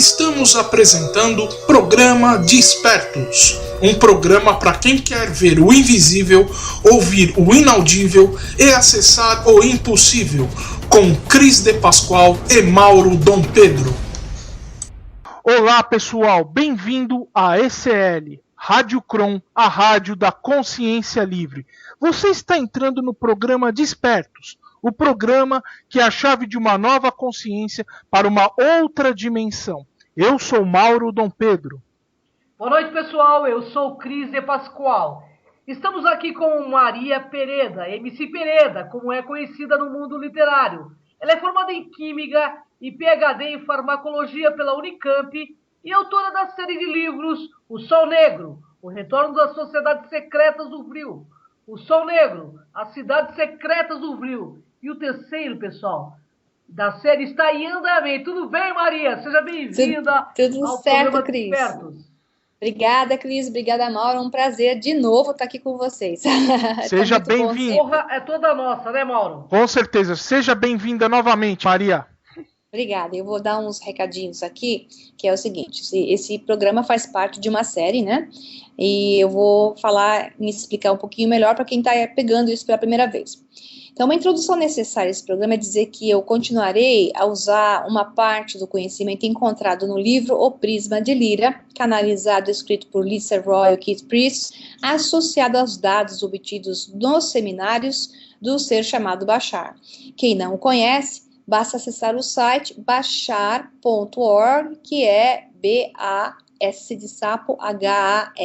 Estamos apresentando Programa Despertos, um programa para quem quer ver o invisível, ouvir o inaudível e acessar o impossível, com Cris de Pascoal e Mauro Dom Pedro. Olá pessoal, bem-vindo à ECL, Rádio Cron, a rádio da consciência livre. Você está entrando no programa Despertos, o programa que é a chave de uma nova consciência para uma outra dimensão. Eu sou Mauro Dom Pedro. Boa noite, pessoal. Eu sou Cris de Pascoal. Estamos aqui com Maria Pereda, MC Pereda, como é conhecida no mundo literário. Ela é formada em Química e PhD em Farmacologia pela Unicamp e autora da série de livros O Sol Negro, O Retorno das Sociedades Secretas do Vril, O Sol Negro, As Cidades Secretas do Vril. E o terceiro, pessoal, da série está em andamento. Tudo bem, Maria? Seja bem-vinda tudo ao certo, programa Cris. Despertos. Obrigada, Cris. Obrigada, Mauro. É um prazer de novo estar aqui com vocês. Seja bem-vinda. A honra é toda nossa, né, Mauro? Com certeza. Seja bem-vinda novamente, Maria. Obrigada. Eu vou dar uns recadinhos aqui, que é o seguinte, esse programa faz parte de uma série, né? E eu vou me explicar um pouquinho melhor para quem está pegando isso pela primeira vez. Então, uma introdução necessária a esse programa é dizer que eu continuarei a usar uma parte do conhecimento encontrado no livro O Prisma de Lyra, canalizado e escrito por Lisa Roy e Keith Priest, associado aos dados obtidos nos seminários do ser chamado Bashar. Quem não o conhece, basta acessar o site bashar.org, que é B-A-S de sapo, H-A-R.org.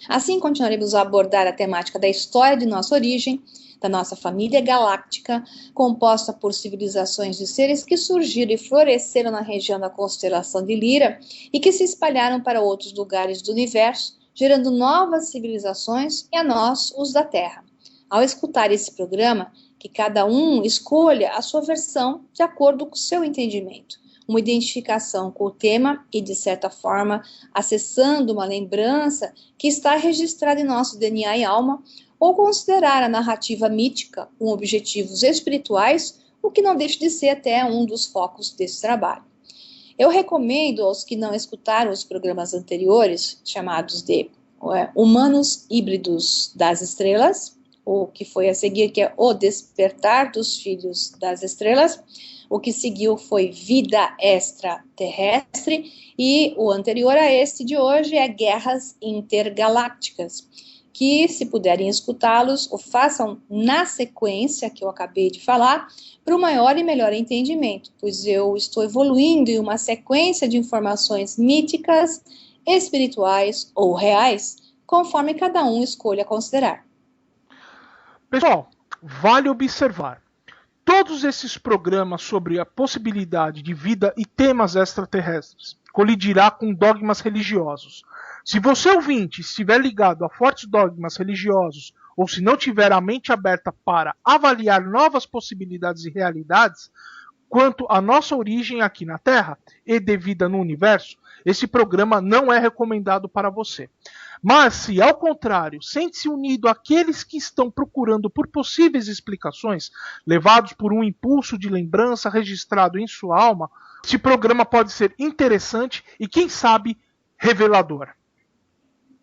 Assim, continuaremos a abordar a temática da história de nossa origem, da nossa família galáctica, composta por civilizações de seres que surgiram e floresceram na região da constelação de Lyra e que se espalharam para outros lugares do universo, gerando novas civilizações e a nós, os da Terra. Ao escutar esse programa, que cada um escolha a sua versão de acordo com o seu entendimento. Uma identificação com o tema e, de certa forma, acessando uma lembrança que está registrada em nosso DNA e alma, ou considerar a narrativa mítica com objetivos espirituais, o que não deixa de ser até um dos focos desse trabalho. Eu recomendo aos que não escutaram os programas anteriores, chamados de Humanos Híbridos das Estrelas, o que foi a seguir, que é O Despertar dos Filhos das Estrelas. O que seguiu foi Vida Extraterrestre, e o anterior a este de hoje é Guerras Intergalácticas, que, se puderem escutá-los, o façam na sequência que eu acabei de falar, para um maior e melhor entendimento, pois eu estou evoluindo em uma sequência de informações míticas, espirituais ou reais, conforme cada um escolha considerar. Pessoal, vale observar. Todos esses programas sobre a possibilidade de vida e temas extraterrestres colidirá com dogmas religiosos. Se você ouvinte estiver ligado a fortes dogmas religiosos ou se não tiver a mente aberta para avaliar novas possibilidades e realidades quanto à nossa origem aqui na Terra e de vida no universo, esse programa não é recomendado para você. Mas se, ao contrário, sente-se unido àqueles que estão procurando por possíveis explicações, levados por um impulso de lembrança registrado em sua alma, esse programa pode ser interessante e, quem sabe, revelador.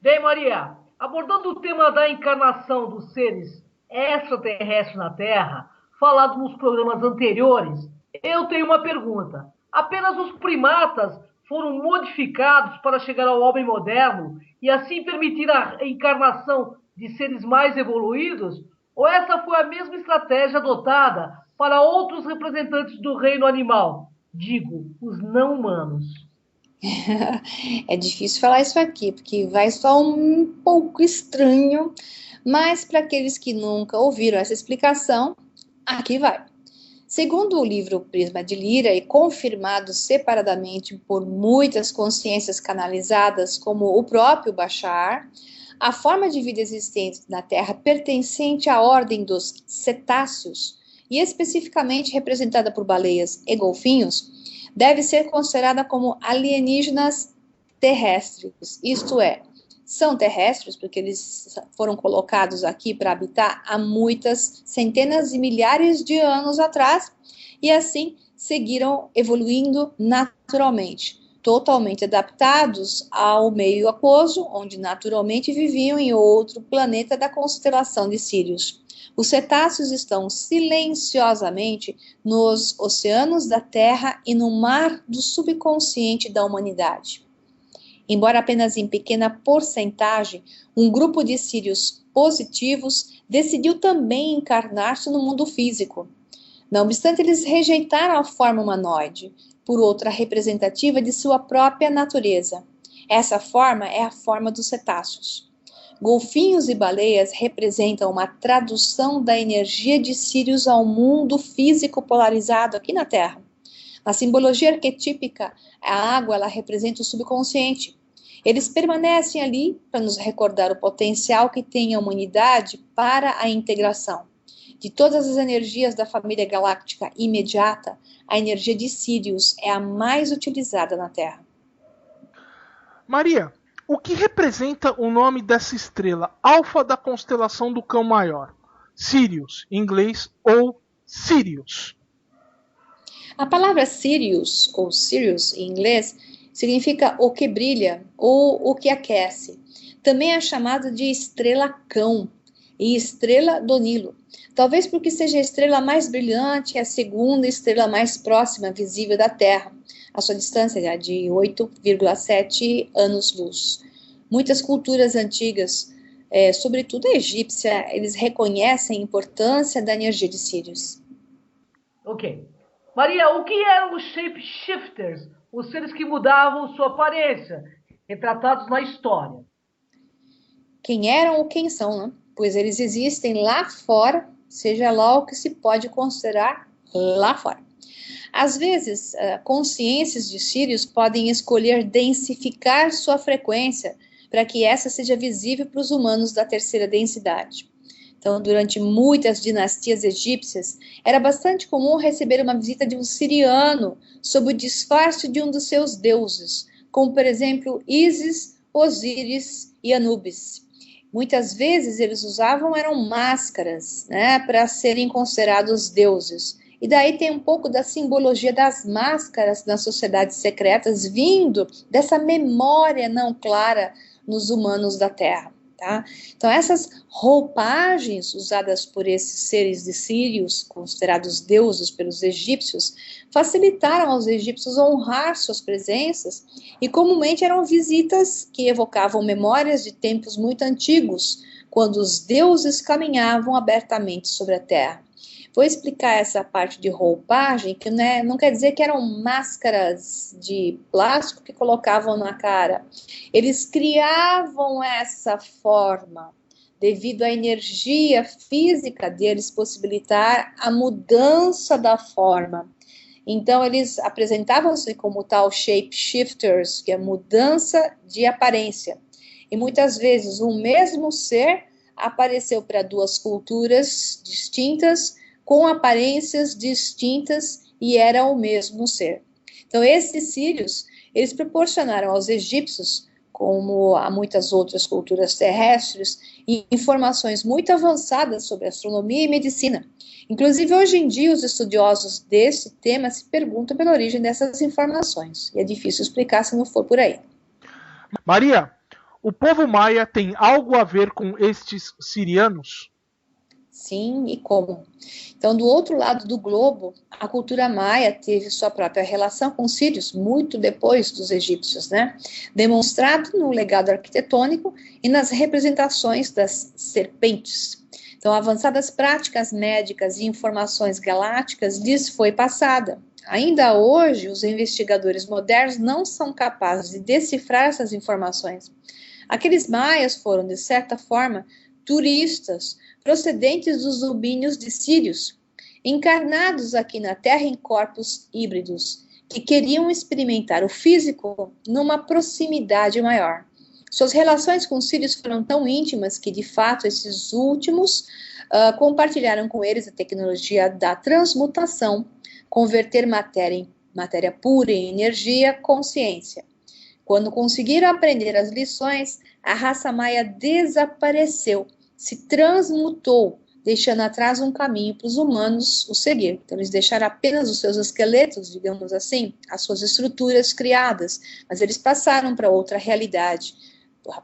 Bem, Maria, abordando o tema da encarnação dos seres extraterrestres na Terra, falado nos programas anteriores, eu tenho uma pergunta. Apenas os primatas foram modificados para chegar ao homem moderno e assim permitir a encarnação de seres mais evoluídos? Ou essa foi a mesma estratégia adotada para outros representantes do reino animal? Digo, os não humanos. É difícil falar isso aqui, porque vai soar um pouco estranho, mas para aqueles que nunca ouviram essa explicação, aqui vai. Segundo o livro Prisma de Lyra, e confirmado separadamente por muitas consciências canalizadas, como o próprio Bashar, a forma de vida existente na Terra pertencente à ordem dos cetáceos, e especificamente representada por baleias e golfinhos, deve ser considerada como alienígenas terrestres, isto é, são terrestres porque eles foram colocados aqui para habitar há muitas centenas e milhares de anos atrás, e assim seguiram evoluindo naturalmente, totalmente adaptados ao meio aquoso, onde naturalmente viviam em outro planeta da constelação de Sírius. Os cetáceos estão silenciosamente nos oceanos da Terra e no mar do subconsciente da humanidade. Embora apenas em pequena porcentagem, um grupo de sírios positivos decidiu também encarnar-se no mundo físico. Não obstante, eles rejeitaram a forma humanoide por outra representativa de sua própria natureza. Essa forma é a forma dos cetáceos. Golfinhos e baleias representam uma tradução da energia de Sírius ao mundo físico polarizado aqui na Terra. Na simbologia arquetípica, a água ela representa o subconsciente. Eles permanecem ali para nos recordar o potencial que tem a humanidade para a integração. De todas as energias da família galáctica imediata, a energia de Sírius é a mais utilizada na Terra. Maria, o que representa o nome dessa estrela alfa da constelação do Cão Maior? Sirius, em inglês, ou Sirius? A palavra Sirius, ou Sirius em inglês, significa o que brilha ou o que aquece. Também é chamado de estrela-cão e estrela do Nilo. Talvez porque seja a estrela mais brilhante e a segunda estrela mais próxima visível da Terra. A sua distância é de 8,7 anos-luz. Muitas culturas antigas, sobretudo a egípcia, eles reconhecem a importância da energia de Sírius. Ok. Maria, o que eram os shapeshifters, os seres que mudavam sua aparência, retratados na história? Quem eram ou quem são, né? Pois eles existem lá fora, seja lá o que se pode considerar lá fora. Às vezes, consciências de Sírius podem escolher densificar sua frequência para que essa seja visível para os humanos da terceira densidade. Então, durante muitas dinastias egípcias, era bastante comum receber uma visita de um siriano sob o disfarce de um dos seus deuses, como, por exemplo, Ísis, Osíris e Anubis. Muitas vezes eles eram máscaras, né, para serem considerados deuses. E daí tem um pouco da simbologia das máscaras nas sociedades secretas, vindo dessa memória não clara nos humanos da Terra. Tá? Então, essas roupagens usadas por esses seres de Sírios, considerados deuses pelos egípcios, facilitaram aos egípcios honrar suas presenças e comumente eram visitas que evocavam memórias de tempos muito antigos, quando os deuses caminhavam abertamente sobre a terra. Vou explicar essa parte de roupagem, que não quer dizer que eram máscaras de plástico que colocavam na cara. Eles criavam essa forma devido à energia física deles possibilitar a mudança da forma. Então, eles apresentavam-se como tal shapeshifters, que é mudança de aparência. E muitas vezes o mesmo ser apareceu para duas culturas distintas, com aparências distintas e era o mesmo ser. Então, esses sírios, eles proporcionaram aos egípcios, como a muitas outras culturas terrestres, informações muito avançadas sobre astronomia e medicina. Inclusive, hoje em dia, os estudiosos desse tema se perguntam pela origem dessas informações. E é difícil explicar se não for por aí. Maria, o povo maia tem algo a ver com estes sirianos? Sim, e como? Então, do outro lado do globo, a cultura maia teve sua própria relação com os sírios, muito depois dos egípcios, né? Demonstrado no legado arquitetônico e nas representações das serpentes. Então, avançadas práticas médicas e informações galácticas lhes foi passada. Ainda hoje, os investigadores modernos não são capazes de decifrar essas informações. Aqueles maias foram, de certa forma, turistas procedentes dos domínios de Sírios, encarnados aqui na Terra em corpos híbridos, que queriam experimentar o físico numa proximidade maior. Suas relações com Sírios foram tão íntimas que, de fato, esses últimos compartilharam com eles a tecnologia da transmutação, converter matéria pura em energia, consciência. Quando conseguiram aprender as lições, a raça maia desapareceu, se transmutou deixando atrás um caminho para os humanos o seguir. Então, eles deixaram apenas os seus esqueletos, digamos assim, as suas estruturas criadas, mas eles passaram para outra realidade,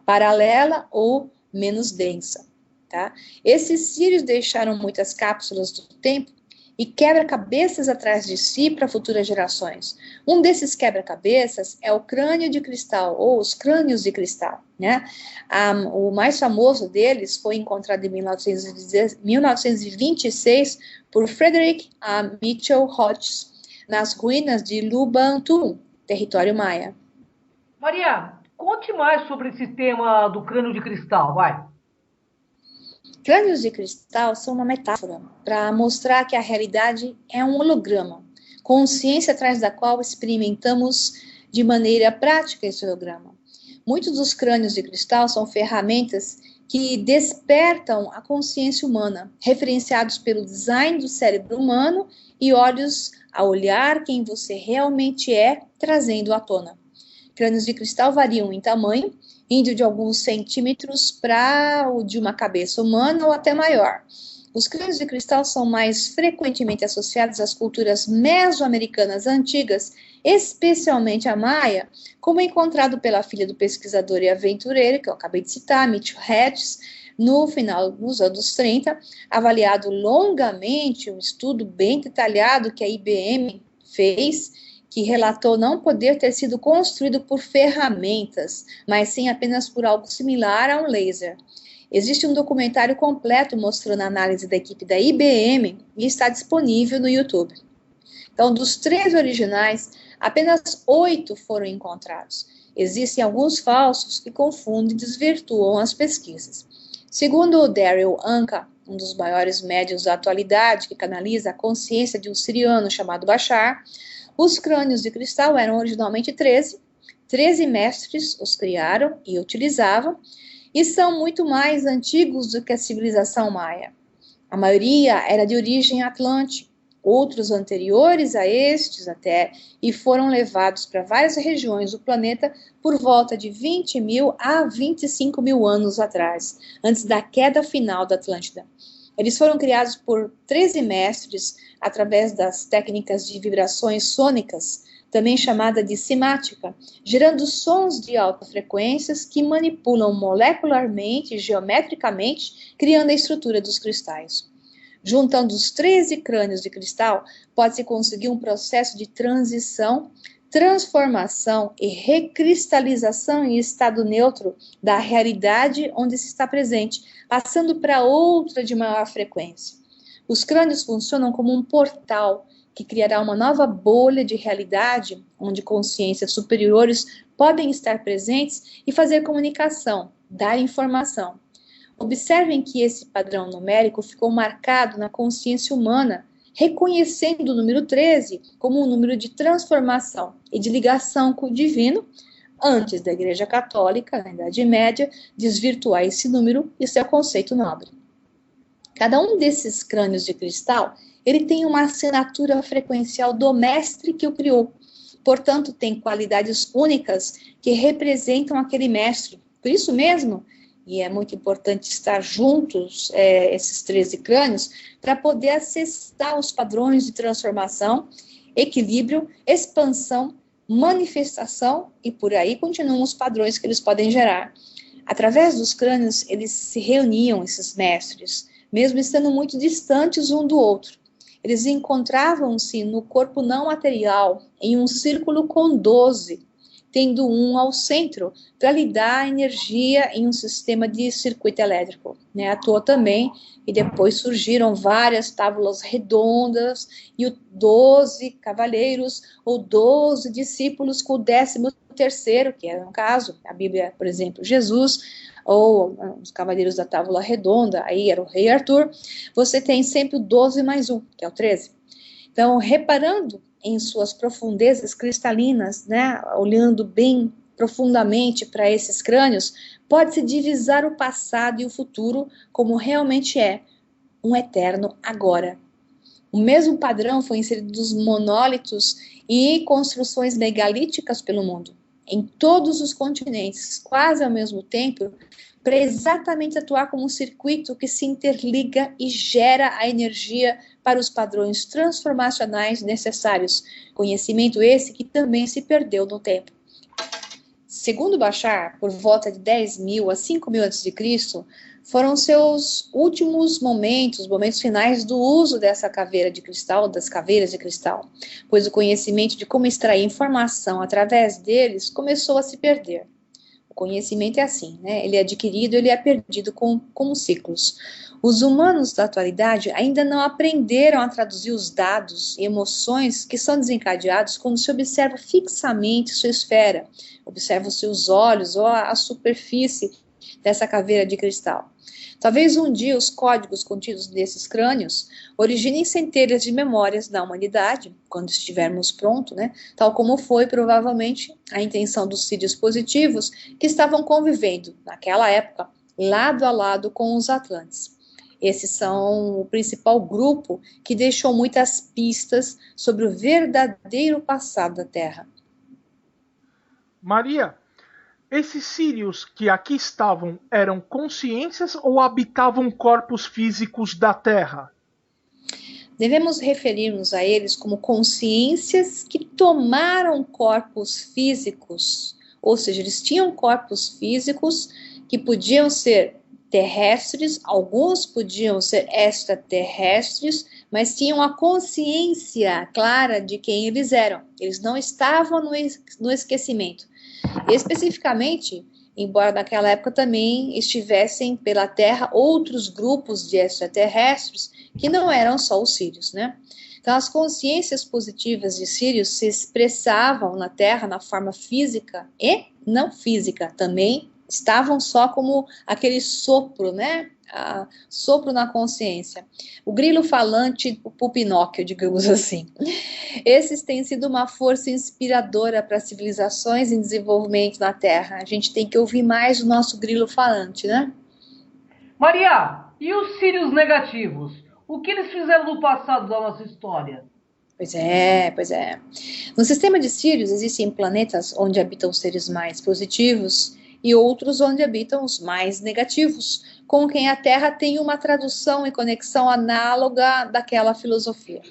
paralela ou menos densa. Tá? Esses sírios deixaram muitas cápsulas do tempo e quebra-cabeças atrás de si para futuras gerações. Um desses quebra-cabeças é o crânio de cristal, ou os crânios de cristal, né? O mais famoso deles foi encontrado em 1926 por Frederick Mitchell Hodges, nas ruínas de Lubangtu, território maia. Maria, conte mais sobre esse tema do crânio de cristal, vai. Crânios de cristal são uma metáfora para mostrar que a realidade é um holograma, consciência atrás da qual experimentamos de maneira prática esse holograma. Muitos dos crânios de cristal são ferramentas que despertam a consciência humana, referenciados pelo design do cérebro humano e olhos a olhar quem você realmente é, trazendo à tona. Crânios de cristal variam em tamanho, indo de alguns centímetros para o de uma cabeça humana ou até maior. Os crânios de cristal são mais frequentemente associados às culturas mesoamericanas antigas, especialmente a maia, como encontrado pela filha do pesquisador e aventureiro, que eu acabei de citar, Mitchell Hedges, no final dos anos 30, avaliado longamente um estudo bem detalhado que a IBM fez, que relatou não poder ter sido construído por ferramentas, mas sim apenas por algo similar a um laser. Existe um documentário completo mostrando a análise da equipe da IBM e está disponível no YouTube. Então, dos 13 originais, apenas 8 foram encontrados. Existem alguns falsos que confundem e desvirtuam as pesquisas. Segundo o Daryl Anka, um dos maiores médiuns da atualidade, que canaliza a consciência de um siriano chamado Bashar, os crânios de cristal eram originalmente 13 mestres os criaram e utilizavam, e são muito mais antigos do que a civilização maia. A maioria era de origem atlântica, outros anteriores a estes até, e foram levados para várias regiões do planeta por volta de 20 mil a 25 mil anos atrás, antes da queda final da Atlântida. Eles foram criados por 13 mestres através das técnicas de vibrações sônicas, também chamada de simática, gerando sons de altas frequências que manipulam molecularmente e geometricamente, criando a estrutura dos cristais. Juntando os 13 crânios de cristal, pode-se conseguir um processo de transição, transformação e recristalização em estado neutro da realidade onde se está presente, passando para outra de maior frequência. Os crânios funcionam como um portal que criará uma nova bolha de realidade, onde consciências superiores podem estar presentes e fazer comunicação, dar informação. Observem que esse padrão numérico ficou marcado na consciência humana, reconhecendo o número 13 como um número de transformação e de ligação com o divino, antes da Igreja Católica, na Idade Média, desvirtuar esse número e seu conceito nobre. Cada um desses crânios de cristal, ele tem uma assinatura frequencial do mestre que o criou. Portanto, tem qualidades únicas que representam aquele mestre. Por isso mesmo, e é muito importante estar juntos, esses 13 crânios, para poder acessar os padrões de transformação, equilíbrio, expansão, manifestação, e por aí continuam os padrões que eles podem gerar. Através dos crânios, eles se reuniam, esses mestres, mesmo estando muito distantes um do outro. Eles encontravam-se no corpo não material, em um círculo com 12, tendo um ao centro, para lhe dar energia em um sistema de circuito elétrico. À toa também, e depois surgiram várias tábuas redondas, e o 12 cavaleiros, ou 12 discípulos, com o 13º, que é no caso, a Bíblia, por exemplo, Jesus, ou os cavaleiros da tábua redonda, aí era o rei Arthur, você tem sempre o 12 mais 1, que é o 13. Então, reparando em suas profundezas cristalinas, olhando bem profundamente para esses crânios, pode-se divisar o passado e o futuro como realmente é, um eterno agora. O mesmo padrão foi inserido nos monólitos e construções megalíticas pelo mundo. em todos os continentes, quase ao mesmo tempo, para exatamente atuar como um circuito que se interliga e gera a energia para os padrões transformacionais necessários. Conhecimento esse que também se perdeu no tempo. Segundo Bashar, por volta de 10.000 a 5.000 a.C., foram seus últimos momentos finais do uso dessa caveira de cristal, das caveiras de cristal, pois o conhecimento de como extrair informação através deles começou a se perder. O conhecimento é assim, né? Ele é adquirido, ele é perdido como ciclos. Os humanos da atualidade ainda não aprenderam a traduzir os dados e emoções que são desencadeados quando se observa fixamente sua esfera, observa os seus olhos ou a superfície dessa caveira de cristal. Talvez um dia os códigos contidos nesses crânios originem centelhas de memórias da humanidade, quando estivermos prontos, né? Tal como foi provavelmente a intenção dos sírios positivos que estavam convivendo, naquela época, lado a lado com os atlantes. Esses são o principal grupo que deixou muitas pistas sobre o verdadeiro passado da Terra. Maria, esses sírios que aqui estavam eram consciências ou habitavam corpos físicos da Terra? Devemos referir-nos a eles como consciências que tomaram corpos físicos, ou seja, eles tinham corpos físicos que podiam ser terrestres, alguns podiam ser extraterrestres, mas tinham a consciência clara de quem eles eram. Eles não estavam no esquecimento. Especificamente, embora naquela época também estivessem pela Terra outros grupos de extraterrestres que não eram só os sírios, né? Então, as consciências positivas de sírios se expressavam na Terra na forma física e não física também, estavam só como aquele sopro, né? Sopro na consciência. O grilo falante pro Pinóquio, digamos assim. Esses têm sido uma força inspiradora para civilizações em desenvolvimento na Terra. A gente tem que ouvir mais o nosso grilo falante, né? Maria, e os sírios negativos? O que eles fizeram no passado da nossa história? Pois é. No sistema de Sírios existem planetas onde habitam os seres mais positivos e outros onde habitam os mais negativos, com quem a Terra tem uma tradução e conexão análoga daquela filosofia.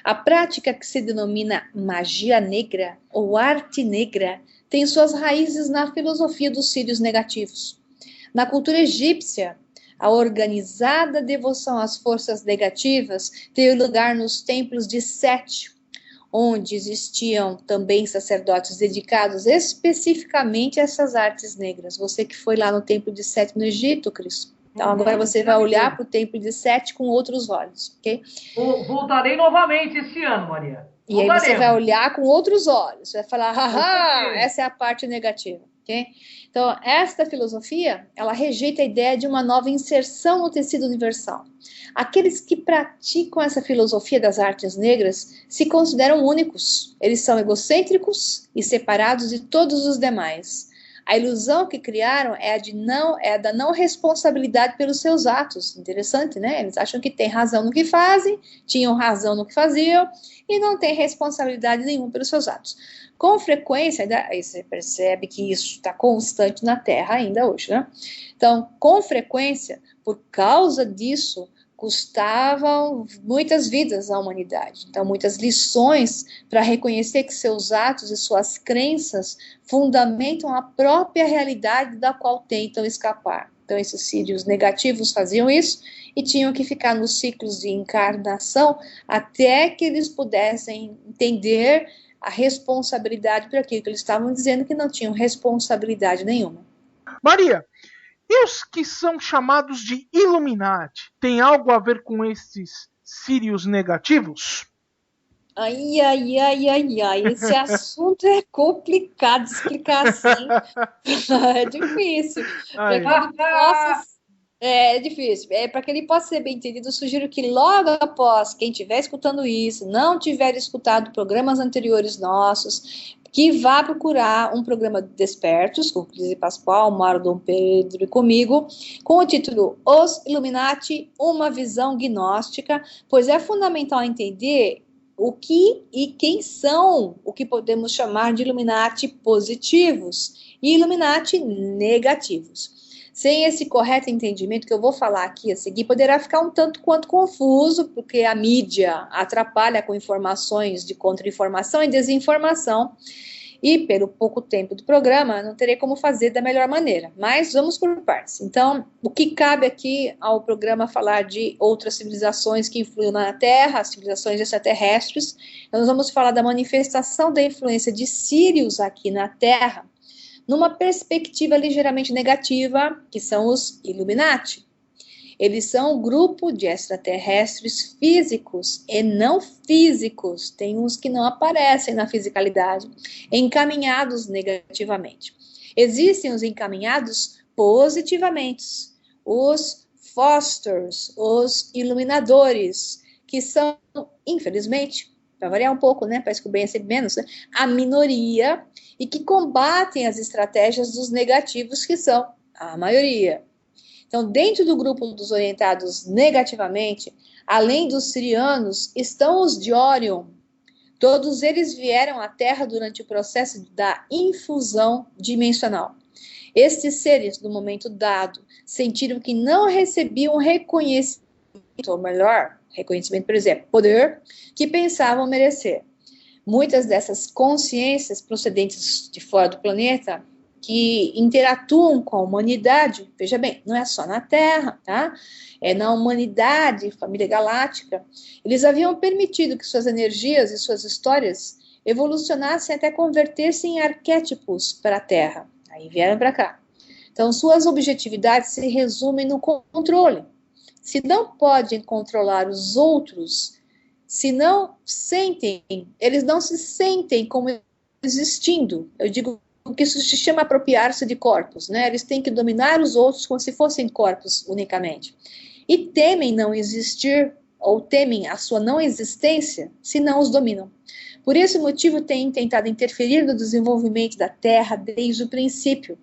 A prática que se denomina magia negra ou arte negra tem suas raízes na filosofia dos sírios negativos. Na cultura egípcia, a organizada devoção às forças negativas teve lugar nos templos de Sete, onde existiam também sacerdotes dedicados especificamente a essas artes negras. Você que foi lá no templo de Sete no Egito, Cris. Então agora você vai olhar para o templo de Sete com outros olhos, ok? Voltarei novamente esse ano, Maria. E aí você vai olhar com outros olhos. Você vai falar, haha, essa é a parte negativa, ok? Então, esta filosofia, ela rejeita a ideia de uma nova inserção no tecido universal. Aqueles que praticam essa filosofia das artes negras se consideram únicos. Eles são egocêntricos e separados de todos os demais. A ilusão que criaram é a da não responsabilidade pelos seus atos. Interessante, né? Eles acham que têm razão no que fazem, tinham razão no que faziam e não têm responsabilidade nenhuma pelos seus atos. Com frequência, você percebe que isso está constante na Terra ainda hoje, né? Então, com frequência, por causa disso, custavam muitas vidas à humanidade. Então, muitas lições para reconhecer que seus atos e suas crenças fundamentam a própria realidade da qual tentam escapar. Então, esses sírios negativos faziam isso e tinham que ficar nos ciclos de encarnação até que eles pudessem entender a responsabilidade por aquilo que eles estavam dizendo, que não tinham responsabilidade nenhuma. Maria, e os que são chamados de Illuminati? Tem algo a ver com esses sírios negativos? Ai, esse assunto é complicado de explicar assim. É difícil. É difícil. Para que ele possa ser bem entendido, eu sugiro que logo após quem estiver escutando isso, não tiver escutado programas anteriores nossos, que vá procurar um programa de Despertos, com Cris Pascoal, Mário Dom Pedro e comigo, com o título Os Illuminati, uma visão gnóstica, pois é fundamental entender o que e quem são o que podemos chamar de Illuminati positivos e Illuminati negativos. Sem esse correto entendimento que eu vou falar aqui a seguir, poderá ficar um tanto quanto confuso, porque a mídia atrapalha com informações de contra-informação e desinformação, e pelo pouco tempo do programa, não terei como fazer da melhor maneira, mas vamos por partes. Então, o que cabe aqui ao programa falar de outras civilizações que influem na Terra, as civilizações extraterrestres, então nós vamos falar da manifestação da influência de Sírios aqui na Terra, numa perspectiva ligeiramente negativa, que são os Illuminati. Eles são um grupo de extraterrestres físicos e não físicos, tem uns que não aparecem na fisicalidade, encaminhados negativamente. Existem os encaminhados positivamente, os Fosters, os iluminadores, que são, infelizmente, para variar um pouco, né, parece que o bem é sempre menos, né, a minoria, e que combatem as estratégias dos negativos, que são a maioria. Então, dentro do grupo dos orientados negativamente, além dos sirianos, estão os de Orion. Todos eles vieram à Terra durante o processo da infusão dimensional. Estes seres, no momento dado, sentiram que não recebiam reconhecimento, ou melhor, reconhecimento, por exemplo, poder, que pensavam merecer. Muitas dessas consciências procedentes de fora do planeta, que interatuam com a humanidade, veja bem, não é só na Terra, tá? É na humanidade, família galáctica, eles haviam permitido que suas energias e suas histórias evolucionassem até converter-se em arquétipos para a Terra. Aí vieram para cá. Então, suas objetividades se resumem no controle. Se não podem controlar os outros, se não sentem, eles não se sentem como existindo. Eu digo que isso se chama apropriar-se de corpos, né? Eles têm que dominar os outros como se fossem corpos unicamente. E temem não existir, ou temem a sua não existência, se não os dominam. Por esse motivo, têm tentado interferir no desenvolvimento da Terra desde o princípio.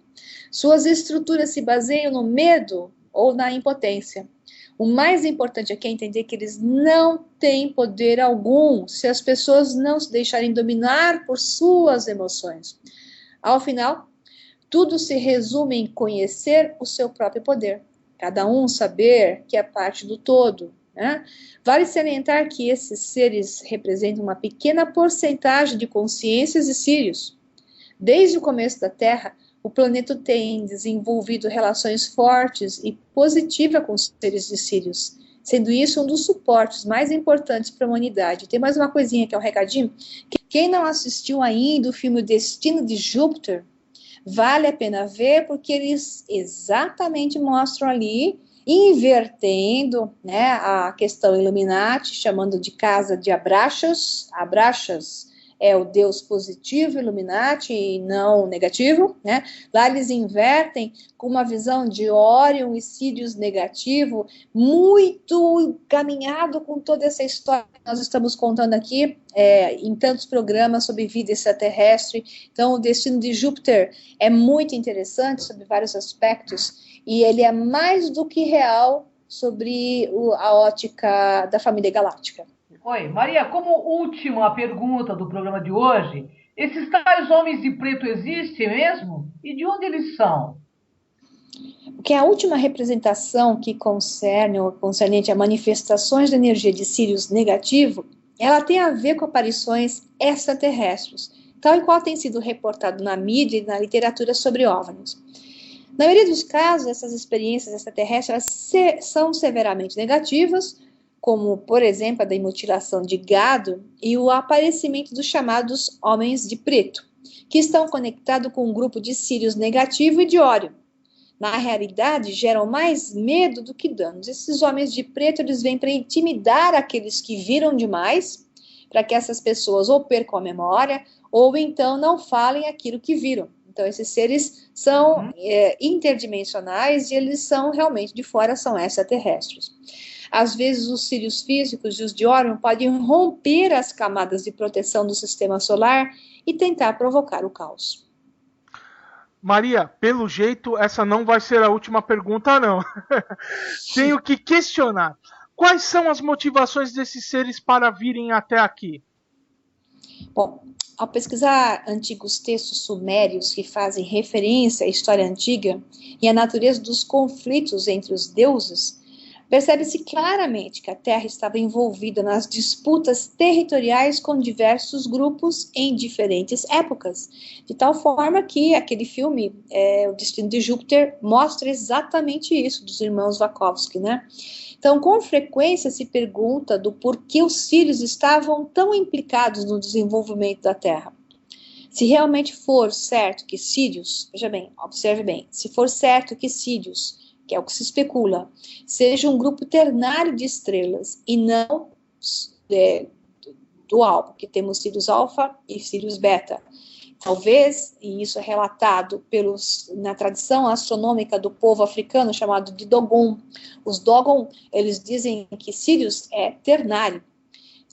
Suas estruturas se baseiam no medo ou na impotência. O mais importante aqui é entender que eles não têm poder algum se as pessoas não se deixarem dominar por suas emoções. Ao final, tudo se resume em conhecer o seu próprio poder. Cada um saber que é parte do todo, né? Vale salientar que esses seres representam uma pequena porcentagem de consciências e sírios. Desde o começo da Terra, o planeta tem desenvolvido relações fortes e positivas com os seres de Sírios, sendo isso um dos suportes mais importantes para a humanidade. Tem mais uma coisinha que é um recadinho. Quem não assistiu ainda o filme O Destino de Júpiter, vale a pena ver, porque eles exatamente mostram ali, invertendo, né, a questão Illuminati, chamando de casa de Abraxas. Abraxas é o Deus positivo, Illuminati, e não negativo, né? Lá eles invertem com uma visão de Orion e Sírios negativo, muito encaminhado com toda essa história que nós estamos contando aqui, em tantos programas sobre vida extraterrestre. Então, o destino de Júpiter é muito interessante sobre vários aspectos, e ele é mais do que real sobre a ótica da família galáctica. Oi, Maria, como última pergunta do programa de hoje, esses tais homens de preto existem mesmo? E de onde eles são? Porque a última representação que concerne ou concernente a manifestações de energia de Sírios negativo, ela tem a ver com aparições extraterrestres, tal e qual tem sido reportado na mídia e na literatura sobre OVNIs. Na maioria dos casos, essas experiências extraterrestres são severamente negativas, como, por exemplo, a da mutilação de gado e o aparecimento dos chamados homens de preto, que estão conectados com um grupo de Sírios negativo e de Órion. Na realidade, geram mais medo do que danos. Esses homens de preto, eles vêm para intimidar aqueles que viram demais, para que essas pessoas ou percam a memória, ou então não falem aquilo que viram. Então, esses seres são interdimensionais e eles são realmente de fora, são extraterrestres. Às vezes, os sírios físicos e os de Orion podem romper as camadas de proteção do sistema solar e tentar provocar o caos. Maria, pelo jeito, essa não vai ser a última pergunta, não. Tenho que questionar. Quais são as motivações desses seres para virem até aqui? Bom, ao pesquisar antigos textos sumérios que fazem referência à história antiga e à natureza dos conflitos entre os deuses, percebe-se claramente que a Terra estava envolvida nas disputas territoriais com diversos grupos em diferentes épocas, de tal forma que aquele filme, O Destino de Júpiter, mostra exatamente isso, dos irmãos Wachowski, né? Então, com frequência se pergunta do porquê os sírios estavam tão implicados no desenvolvimento da Terra. Se realmente for certo que sírios, veja bem, observe bem, se for certo que sírios, que é o que se especula, seja um grupo ternário de estrelas e não dual, porque temos Sirius Alpha e Sirius Beta. Talvez, e isso é relatado na tradição astronômica do povo africano chamado de Dogon. Os Dogon, eles dizem que Sirius é ternário.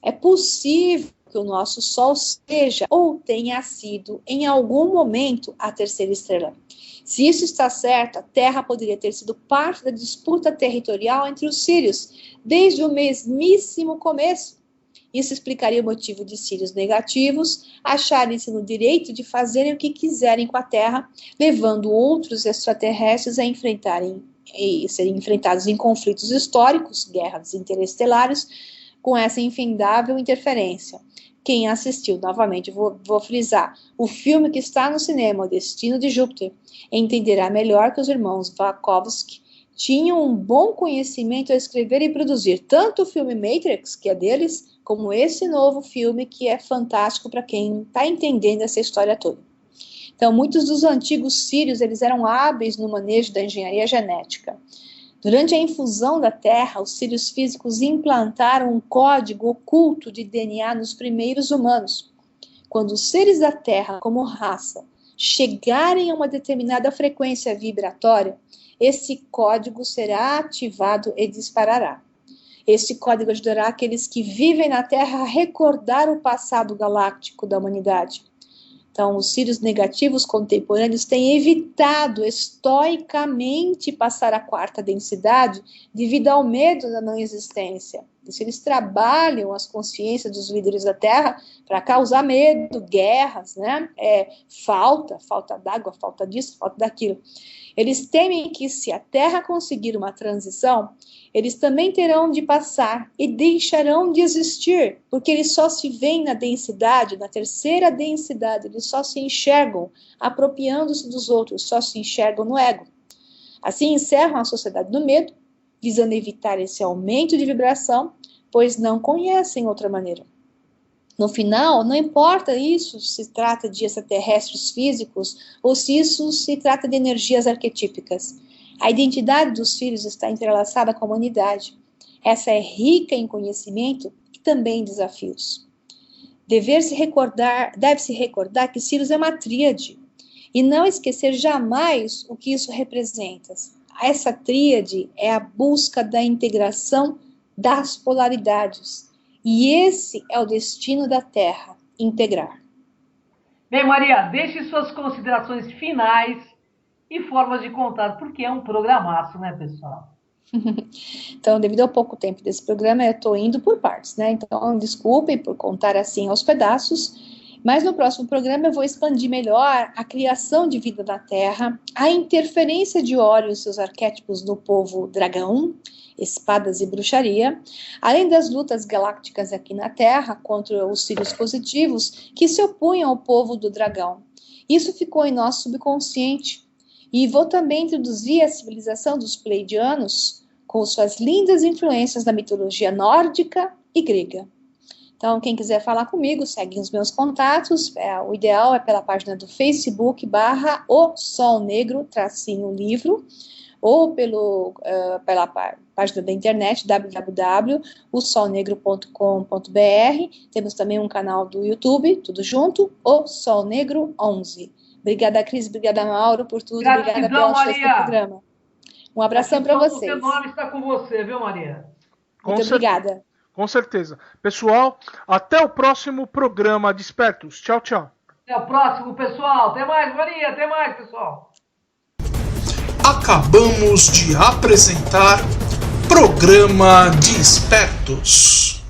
É possível que o nosso Sol seja ou tenha sido, em algum momento, a terceira estrela. Se isso está certo, a Terra poderia ter sido parte da disputa territorial entre os sírios, desde o mesmíssimo começo. Isso explicaria o motivo de sírios negativos acharem-se no direito de fazerem o que quiserem com a Terra, levando outros extraterrestres a serem enfrentados em conflitos históricos, guerras interestelares, com essa infindável interferência. Quem assistiu, novamente, vou frisar, o filme que está no cinema, O Destino de Júpiter, entenderá melhor que os irmãos Wachowski tinham um bom conhecimento a escrever e produzir tanto o filme Matrix, que é deles, como esse novo filme que é fantástico para quem está entendendo essa história toda. Então, muitos dos antigos sírios, eles eram hábeis no manejo da engenharia genética. Durante a infusão da Terra, os sírios físicos implantaram um código oculto de DNA nos primeiros humanos. Quando os seres da Terra, como raça, chegarem a uma determinada frequência vibratória, esse código será ativado e disparará. Esse código ajudará aqueles que vivem na Terra a recordar o passado galáctico da humanidade. Então, os sírios negativos contemporâneos têm evitado estoicamente passar a quarta densidade devido ao medo da não existência. Eles trabalham as consciências dos líderes da Terra para causar medo, guerras, né? Falta d'água, falta disso, falta daquilo. Eles temem que se a Terra conseguir uma transição, eles também terão de passar e deixarão de existir, porque eles só se veem na densidade, na terceira densidade, eles só se enxergam apropriando-se dos outros, só se enxergam no ego. Assim encerram a sociedade do medo, visando evitar esse aumento de vibração, pois não conhecem outra maneira. No final, não importa isso se trata de extraterrestres físicos ou se isso se trata de energias arquetípicas. A identidade dos filhos está entrelaçada com a humanidade. Essa é rica em conhecimento e também em desafios. Deve-se recordar que Sirius é uma tríade e não esquecer jamais o que isso representa. Essa tríade é a busca da integração das polaridades. E esse é o destino da Terra, integrar. Bem, Maria, deixe suas considerações finais e formas de contar, porque é um programaço, né, pessoal? Então, devido ao pouco tempo desse programa, eu estou indo por partes, né? Então, desculpem por contar assim aos pedaços, mas no próximo programa eu vou expandir melhor a criação de vida na Terra, a interferência de Órion e seus arquétipos no povo dragão, espadas e bruxaria, além das lutas galácticas aqui na Terra contra os sírios positivos que se opunham ao povo do dragão. Isso ficou em nosso subconsciente. E vou também introduzir a civilização dos Pleiadianos com suas lindas influências da mitologia nórdica e grega. Então, quem quiser falar comigo, segue os meus contatos. O ideal é pela página do Facebook /O Sol Negro _livro ou pela página da internet www.osolnegro.com.br. Temos também um canal do YouTube, tudo junto, O Sol Negro 11. Obrigada, Cris, obrigada, Mauro, por tudo. Gratidão, obrigada pela chance do Maria. programa. Um abração para vocês. O nome está com você, viu, Maria? Muito obrigada. Com certeza. Pessoal, até o próximo programa Despertos. Tchau, tchau. Até o próximo, pessoal. Até mais, Maria. Até mais, pessoal. Acabamos de apresentar Programa de Espertos.